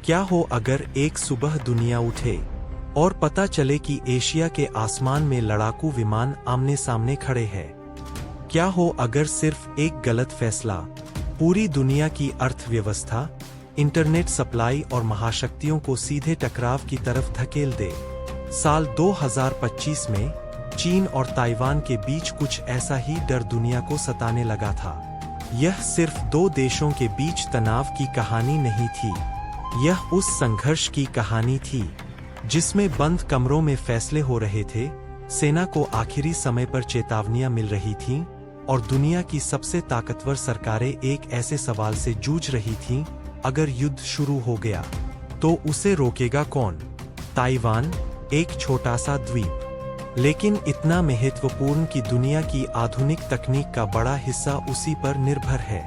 क्या हो अगर एक सुबह दुनिया उठे और पता चले कि एशिया के आसमान में लड़ाकू विमान आमने सामने खड़े हैं? क्या हो अगर सिर्फ एक गलत फैसला पूरी दुनिया की अर्थव्यवस्था, इंटरनेट सप्लाई और महाशक्तियों को सीधे टकराव की तरफ धकेल दे? साल 2025 में चीन और ताइवान के बीच कुछ ऐसा ही डर दुनिया को सताने लगा था। यह सिर्फ दो देशों के बीच तनाव की कहानी नहीं थी, यह उस संघर्ष की कहानी थी जिसमें बंद कमरों में फैसले हो रहे थे, सेना को आखिरी समय पर चेतावनियां मिल रही थीं और दुनिया की सबसे ताकतवर सरकारें एक ऐसे सवाल से जूझ रही थीं, अगर युद्ध शुरू हो गया तो उसे रोकेगा कौन? ताइवान एक छोटा सा द्वीप, लेकिन इतना महत्वपूर्ण कि दुनिया की आधुनिक तकनीक का बड़ा हिस्सा उसी पर निर्भर है।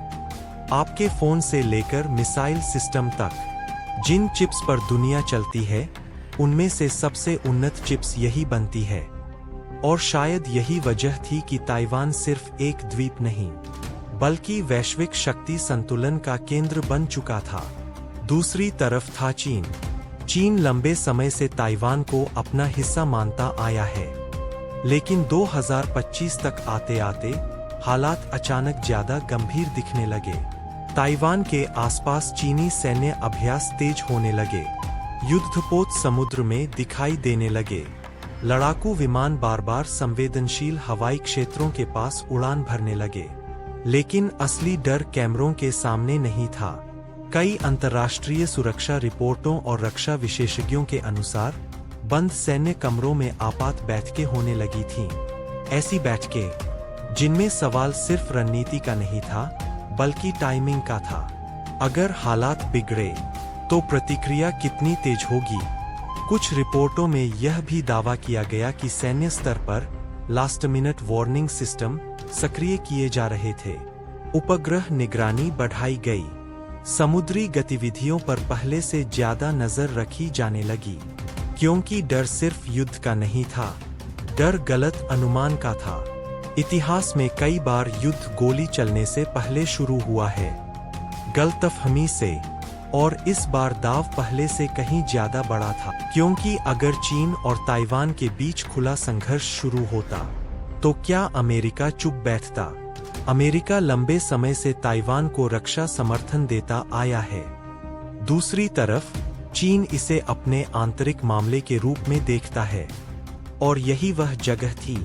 आपके फोन से लेकर मिसाइल सिस्टम तक जिन चिप्स पर दुनिया चलती है, उनमें से सबसे उन्नत चिप्स यही बनती है। और शायद यही वजह थी कि ताइवान सिर्फ एक द्वीप नहीं, बल्कि वैश्विक शक्ति संतुलन का केंद्र बन चुका था। दूसरी तरफ था चीन। चीन लंबे समय से ताइवान को अपना हिस्सा मानता आया है, लेकिन 2025 तक आते आते हालात अचानक ज्यादा गंभीर दिखने लगे। ताइवान के आसपास चीनी सैन्य अभ्यास तेज होने लगे, युद्धपोत समुद्र में दिखाई देने लगे, लड़ाकू विमान बार बार संवेदनशील हवाई क्षेत्रों के पास उड़ान भरने लगे। लेकिन असली डर कैमरों के सामने नहीं था। कई अंतर्राष्ट्रीय सुरक्षा रिपोर्टों और रक्षा विशेषज्ञों के अनुसार बंद सैन्य कमरों में आपात बैठकें होने लगी थीं। ऐसी बैठकें जिनमें सवाल सिर्फ रणनीति का नहीं था, बल्कि टाइमिंग का था। अगर हालात बिगड़े तो प्रतिक्रिया कितनी तेज होगी? कुछ रिपोर्टों में यह भी दावा किया गया कि सैन्य स्तर पर लास्ट मिनट वार्निंग सिस्टम सक्रिय किए जा रहे थे। उपग्रह निगरानी बढ़ाई गई, समुद्री गतिविधियों पर पहले से ज्यादा नजर रखी जाने लगी, क्योंकि डर सिर्फ युद्ध का नहीं था, डर गलत अनुमान का था। इतिहास में कई बार युद्ध गोली चलने से पहले शुरू हुआ है, गलतफहमी से, और इस बार दाव पहले से कहीं ज्यादा बड़ा था, क्योंकि अगर चीन और ताइवान के बीच खुला संघर्ष शुरू होता तो क्या अमेरिका चुप बैठता? अमेरिका लंबे समय से ताइवान को रक्षा समर्थन देता आया है। दूसरी तरफ चीन इसे अपने आंतरिक मामले के रूप में देखता है, और यही वह जगह थी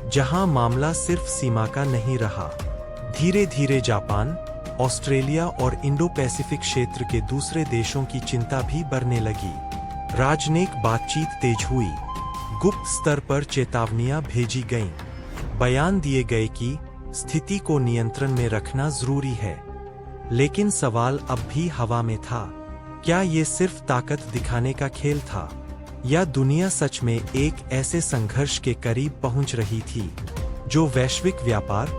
जहां मामला सिर्फ सीमा का नहीं रहा। धीरे धीरे जापान, ऑस्ट्रेलिया और इंडो पैसिफिक क्षेत्र के दूसरे देशों की चिंता भी बढ़ने लगी। राजनयिक बातचीत तेज हुई, गुप्त स्तर पर चेतावनियां भेजी गईं, बयान दिए गए कि स्थिति को नियंत्रण में रखना जरूरी है। लेकिन सवाल अब भी हवा में था, क्या ये सिर्फ ताकत दिखाने का खेल था, या दुनिया सच में एक ऐसे संघर्ष के करीब पहुंच रही थी जो वैश्विक व्यापार,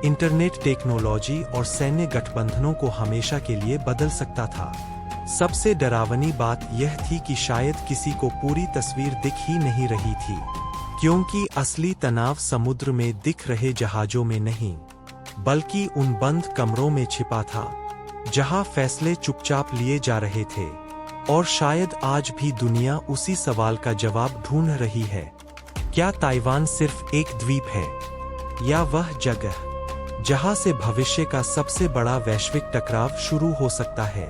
इंटरनेट टेक्नोलॉजी और सैन्य गठबंधनों को हमेशा के लिए बदल सकता था? सबसे डरावनी बात यह थी कि शायद किसी को पूरी तस्वीर दिख ही नहीं रही थी, क्योंकि असली तनाव समुद्र में दिख रहे जहाजों में नहीं, बल्कि उन बंद कमरों में छिपा था, जहां फैसले चुपचाप लिए जा रहे थे। और शायद आज भी दुनिया उसी सवाल का जवाब ढूंढ रही है, क्या ताइवान सिर्फ एक द्वीप है, या वह जगह जहां से भविष्य का सबसे बड़ा वैश्विक टकराव शुरू हो सकता है?